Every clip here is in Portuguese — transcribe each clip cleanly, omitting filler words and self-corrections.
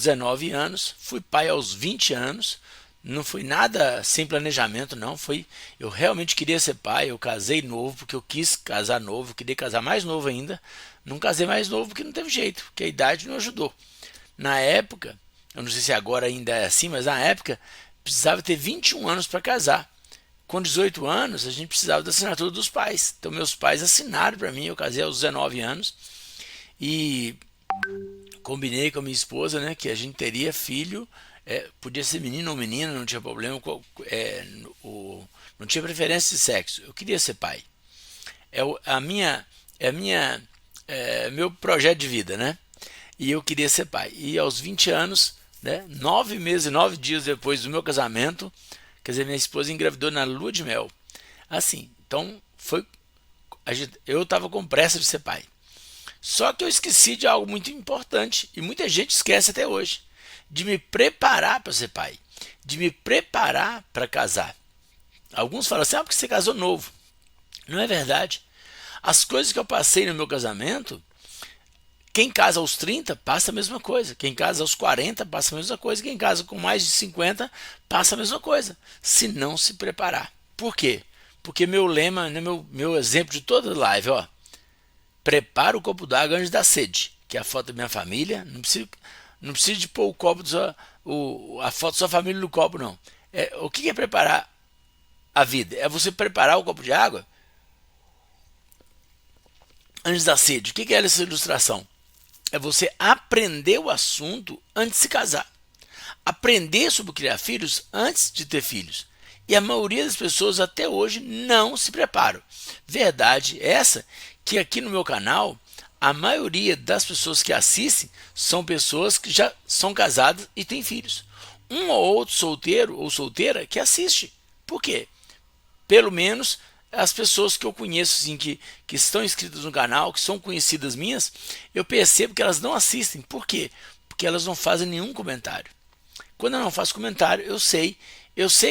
19 anos, fui pai aos 20 anos, não foi nada sem planejamento, não. Eu realmente queria ser pai. Eu casei novo porque eu quis casar novo, eu queria casar mais novo ainda. Não casei mais novo porque não teve jeito, porque a idade não ajudou. Na época, eu não sei se agora ainda é assim, mas na época precisava ter 21 anos para casar. Com 18 anos, a gente precisava da assinatura dos pais. Então, meus pais assinaram para mim. Eu casei aos 19 anos e combinei com a minha esposa, né, que a gente teria filho. Podia ser menino ou menina, não tinha problema. Não tinha preferência de sexo. Eu queria ser pai. É a minha, é a minha, meu projeto de vida, né? E eu queria ser pai. E aos 20 anos, né, 9 meses e 9 dias depois do meu casamento, quer dizer, minha esposa engravidou na lua de mel. Assim, então eu estava com pressa de ser pai. Só que eu esqueci de algo muito importante e muita gente esquece até hoje, de me preparar para ser pai, de me preparar para casar. Alguns falam assim: porque você casou novo. Não é verdade. As coisas que eu passei no meu casamento, quem casa aos 30 passa a mesma coisa. Quem casa aos 40 passa a mesma coisa. Quem casa com mais de 50 passa a mesma coisa. Se não se preparar. Por quê? Porque meu lema, né, meu exemplo de toda live, ó. Prepara o copo d'água antes da sede. Que é a foto da minha família. Não precisa de pôr o copo a foto da sua família no copo, não. O que é preparar a vida? É você preparar o copo de água antes da sede. O que é essa ilustração? É você aprender o assunto antes de se casar. Aprender sobre criar filhos antes de ter filhos. E a maioria das pessoas até hoje não se preparam. Verdade essa que aqui no meu canal, a maioria das pessoas que assistem são pessoas que já são casadas e têm filhos. Um ou outro solteiro ou solteira que assiste. Por quê? Pelo menos as pessoas que eu conheço, assim, que estão inscritas no canal, que são conhecidas minhas, eu percebo que elas não assistem. Por quê? Porque elas não fazem nenhum comentário. Quando eu não faço comentário, eu sei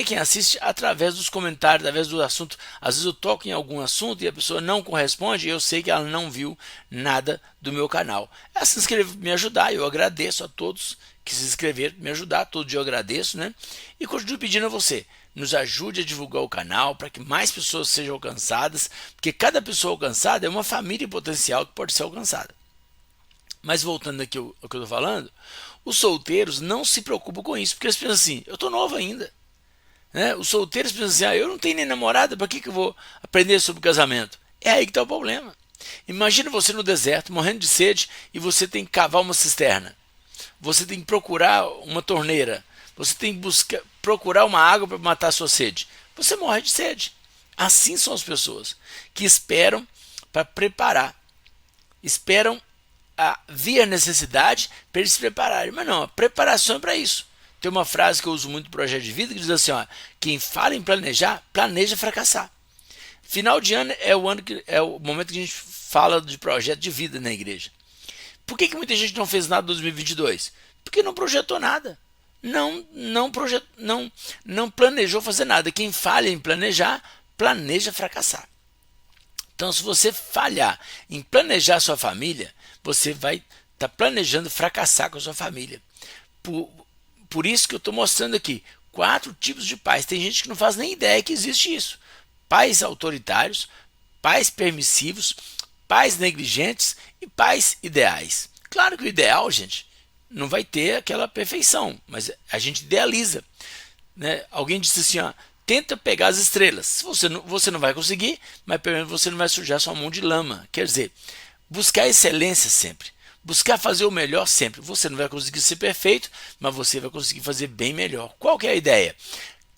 quem assiste através dos comentários, através do assunto. Às vezes eu toco em algum assunto e a pessoa não corresponde, e eu sei que ela não viu nada do meu canal. Ela se inscreveu para me ajudar, eu agradeço a todos que se inscreveram para me ajudar, todo dia eu agradeço, né? E continuo pedindo a você, nos ajude a divulgar o canal para que mais pessoas sejam alcançadas, porque cada pessoa alcançada é uma família em potencial que pode ser alcançada. Mas voltando aqui ao que eu estou falando, os solteiros não se preocupam com isso, porque eles pensam assim: eu estou novo ainda. Né? Os solteiros pensam assim: eu não tenho nem namorada, para que eu vou aprender sobre casamento? É aí que está o problema. Imagina você no deserto, morrendo de sede, e você tem que cavar uma cisterna. Você tem que procurar uma torneira. Você tem que procurar uma água para matar a sua sede. Você morre de sede. Assim são as pessoas que esperam para preparar. Esperam vir a necessidade para eles se prepararem. Mas não, a preparação é para isso. Tem uma frase que eu uso muito no projeto de vida que diz assim: ó, quem fala em planejar, planeja fracassar. Final de ano é o momento que a gente fala de projeto de vida na igreja. Por que muita gente não fez nada em 2022? Porque não projetou nada. Não planejou fazer nada. Quem falha em planejar, planeja fracassar. Então, se você falhar em planejar sua família, você vai estar planejando fracassar com a sua família. Por isso que eu estou mostrando aqui 4 tipos de pais. Tem gente que não faz nem ideia que existe isso. Pais autoritários, pais permissivos, pais negligentes e pais ideais. Claro que o ideal, gente, não vai ter aquela perfeição, mas a gente idealiza. Né? Alguém disse assim: ó, tenta pegar as estrelas. Você não vai conseguir, mas pelo menos você não vai sujar sua mão de lama. Quer dizer, buscar excelência sempre. Buscar fazer o melhor sempre. Você não vai conseguir ser perfeito, mas você vai conseguir fazer bem melhor. Qual que é a ideia?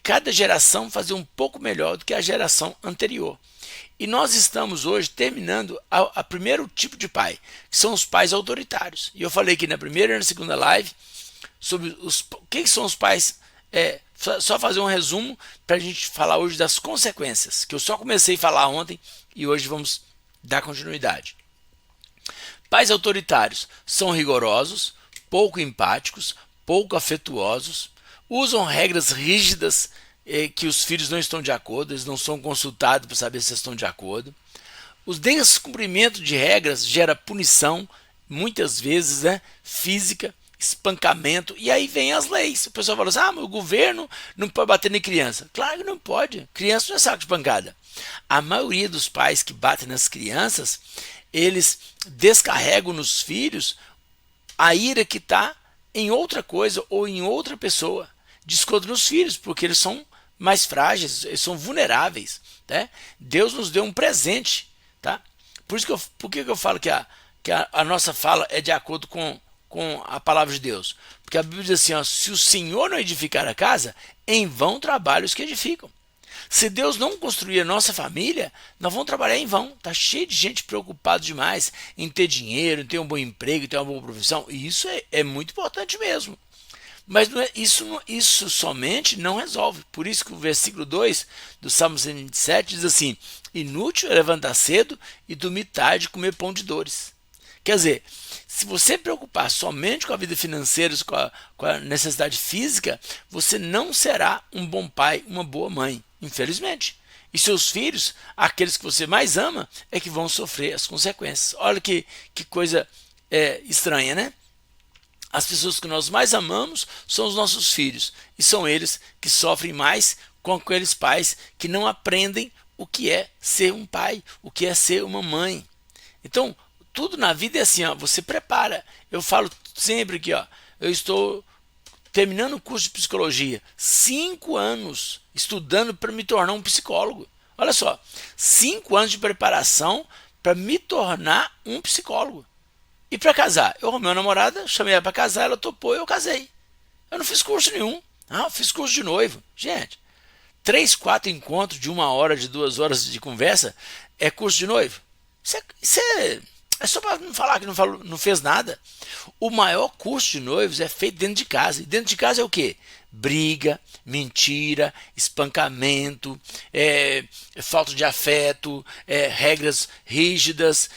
Cada geração fazer um pouco melhor do que a geração anterior. E nós estamos hoje terminando a primeiro tipo de pai, que são os pais autoritários. E eu falei aqui na primeira e na segunda live sobre o que são os pais. Só fazer um resumo para a gente falar hoje das consequências, que eu só comecei a falar ontem e hoje vamos dar continuidade. Pais autoritários são rigorosos, pouco empáticos, pouco afetuosos, usam regras rígidas que os filhos não estão de acordo, eles não são consultados para saber se estão de acordo. O descumprimento de regras gera punição, muitas vezes, né, física espancamento, e aí vem as leis. O pessoal fala assim, mas o governo não pode bater em criança. Claro que não pode, criança não é saco de pancada. A maioria dos pais que batem nas crianças, eles descarregam nos filhos a ira que está em outra coisa ou em outra pessoa. Desconto nos filhos, porque eles são mais frágeis, eles são vulneráveis. Né? Deus nos deu um presente. Tá? Por que eu falo que a nossa fala é de acordo com a palavra de Deus? Porque a Bíblia diz assim, ó, se o Senhor não edificar a casa, em vão trabalham os que edificam. Se Deus não construir a nossa família, nós vamos trabalhar em vão. Está cheio de gente preocupada demais em ter dinheiro, em ter um bom emprego, em ter uma boa profissão. E isso é muito importante mesmo. Mas isso somente não resolve. Por isso que o versículo 2 do Salmo 127 diz assim, inútil é levantar cedo e dormir tarde e comer pão de dores. Quer dizer, se você preocupar somente com a vida financeira, com a necessidade física, você não será um bom pai, uma boa mãe, infelizmente. E seus filhos, aqueles que você mais ama, é que vão sofrer as consequências. Olha que coisa estranha, né? As pessoas que nós mais amamos são os nossos filhos. E são eles que sofrem mais com aqueles pais que não aprendem o que é ser um pai, o que é ser uma mãe. Então, tudo na vida é assim, ó, você prepara. Eu falo sempre que eu estou terminando o curso de psicologia, 5 anos estudando para me tornar um psicólogo. Olha só, 5 anos de preparação para me tornar um psicólogo. E para casar, eu arrumei uma namorada, chamei ela para casar, ela topou e eu casei. Eu não fiz curso nenhum. Eu fiz curso de noivo. Gente, 3, 4 encontros de 1 hora, de 2 horas de conversa é curso de noivo. Isso é só para não falar que não fez nada. O maior curso de noivos é feito dentro de casa. E dentro de casa é o quê? Briga, mentira, espancamento, falta de afeto, regras rígidas,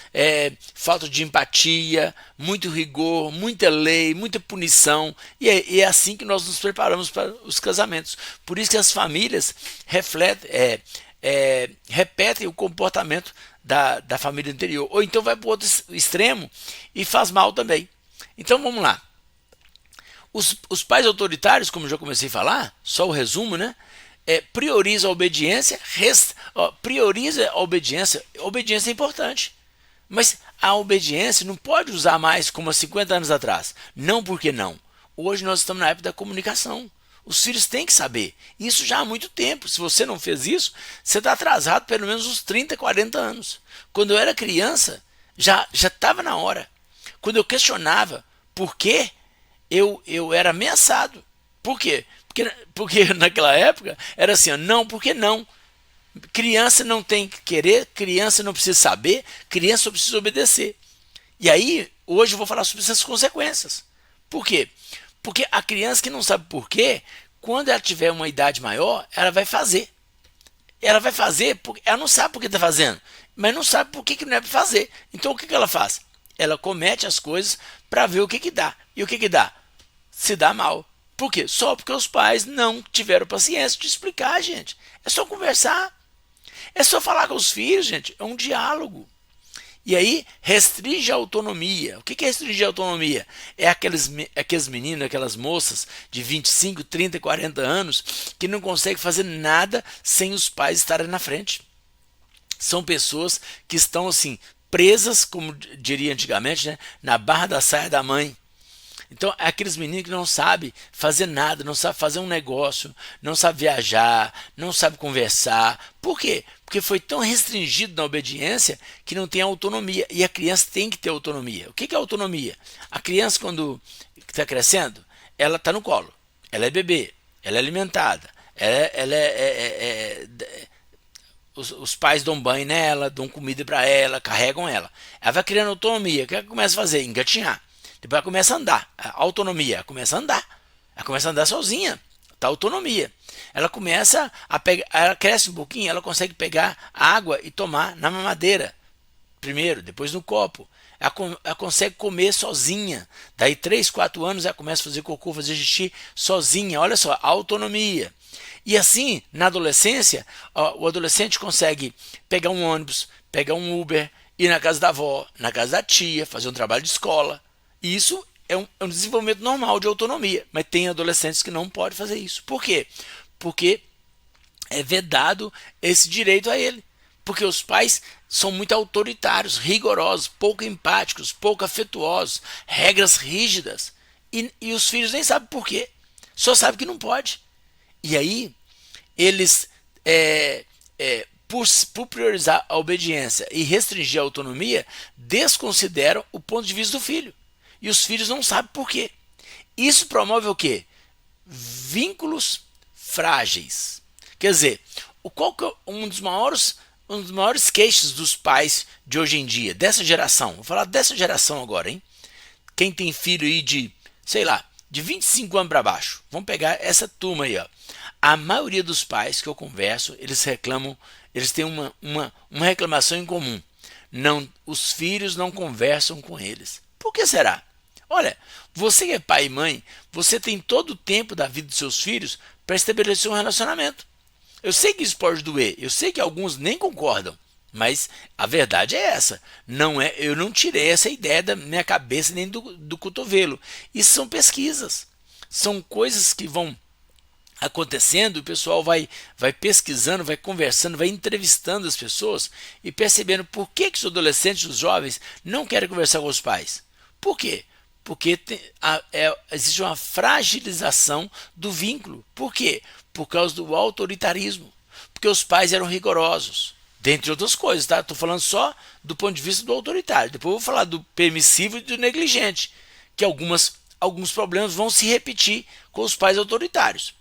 falta de empatia, muito rigor, muita lei, muita punição. E é assim que nós nos preparamos para os casamentos. Por isso que as famílias repetem o comportamento da família anterior. Ou então vai para o outro extremo e faz mal também. Então vamos lá. Os pais autoritários, como eu já comecei a falar, só o resumo, né? Prioriza a obediência, prioriza a obediência. Obediência é importante. Mas a obediência não pode usar mais como há 50 anos atrás. Não porque não. Hoje nós estamos na época da comunicação. Os filhos têm que saber. Isso já há muito tempo. Se você não fez isso, você está atrasado pelo menos uns 30, 40 anos. Quando eu era criança, já estava na hora. Quando eu questionava por quê, eu era ameaçado. Por quê? Porque naquela época era assim, não, por que não? Criança não tem que querer, criança não precisa saber, criança só precisa obedecer. E aí, hoje eu vou falar sobre essas consequências. Por quê? Porque a criança que não sabe por quê, quando ela tiver uma idade maior, ela vai fazer. Ela vai fazer porque ela não sabe por que está fazendo, mas não sabe por que não é para fazer. Então o que ela faz? Ela comete as coisas para ver o que dá. E o que dá? Se dá mal. Por quê? Só porque os pais não tiveram paciência de explicar, gente. É só conversar. É só falar com os filhos, gente. É um diálogo. E aí, restringe a autonomia. O que é restringir a autonomia? É aqueles meninos, aquelas moças de 25, 30, 40 anos que não conseguem fazer nada sem os pais estarem na frente. São pessoas que estão assim, presas, como diria antigamente, né, na barra da saia da mãe. Então, é aqueles meninos que não sabem fazer nada, não sabem fazer um negócio, não sabem viajar, não sabem conversar. Por quê? Porque foi tão restringido na obediência que não tem autonomia. E a criança tem que ter autonomia. O que é autonomia? A criança, quando está crescendo, ela está no colo. Ela é bebê, ela é alimentada, os pais dão banho nela, dão comida para ela, carregam ela. Ela vai criando autonomia. O que ela começa a fazer? Engatinhar. Depois ela começa a andar, a autonomia, ela começa a andar sozinha, tá? Autonomia. Ela começa a pegar, ela cresce um pouquinho, ela consegue pegar água e tomar na mamadeira, primeiro, depois no copo. Ela consegue comer sozinha. Daí 3, 4 anos ela começa a fazer cocô, fazer xixi sozinha. Olha só, autonomia. E assim, na adolescência, o adolescente consegue pegar um ônibus, pegar um Uber, ir na casa da avó, na casa da tia, fazer um trabalho de escola. Isso é um desenvolvimento normal de autonomia, mas tem adolescentes que não podem fazer isso. Por quê? Porque é vedado esse direito a ele. Porque os pais são muito autoritários, rigorosos, pouco empáticos, pouco afetuosos, regras rígidas. E os filhos nem sabem por quê. Só sabem que não pode. E aí, eles, por priorizar a obediência e restringir a autonomia, desconsideram o ponto de vista do filho. E os filhos não sabem por quê. Isso promove o quê? Vínculos frágeis. Quer dizer, qual que é um dos maiores queixos dos pais de hoje em dia, dessa geração? Vou falar dessa geração agora, hein? Quem tem filho aí de, sei lá, de 25 anos para baixo. Vamos pegar essa turma aí, ó. A maioria dos pais que eu converso, eles reclamam, eles têm uma reclamação em comum. Não, os filhos não conversam com eles. Por que será? Olha, você que é pai e mãe, você tem todo o tempo da vida dos seus filhos para estabelecer um relacionamento. Eu sei que isso pode doer, eu sei que alguns nem concordam, mas a verdade é essa. Não é, eu não tirei essa ideia da minha cabeça nem do cotovelo. Isso são pesquisas, são coisas que vão acontecendo, o pessoal vai pesquisando, vai conversando, vai entrevistando as pessoas e percebendo por que os adolescentes, os jovens, não querem conversar com os pais. Por quê? Porque existe uma fragilização do vínculo. Por quê? Por causa do autoritarismo. Porque os pais eram rigorosos. Dentre outras coisas, tá? Estou falando só do ponto de vista do autoritário. Depois eu vou falar do permissivo e do negligente. Que alguns problemas vão se repetir com os pais autoritários.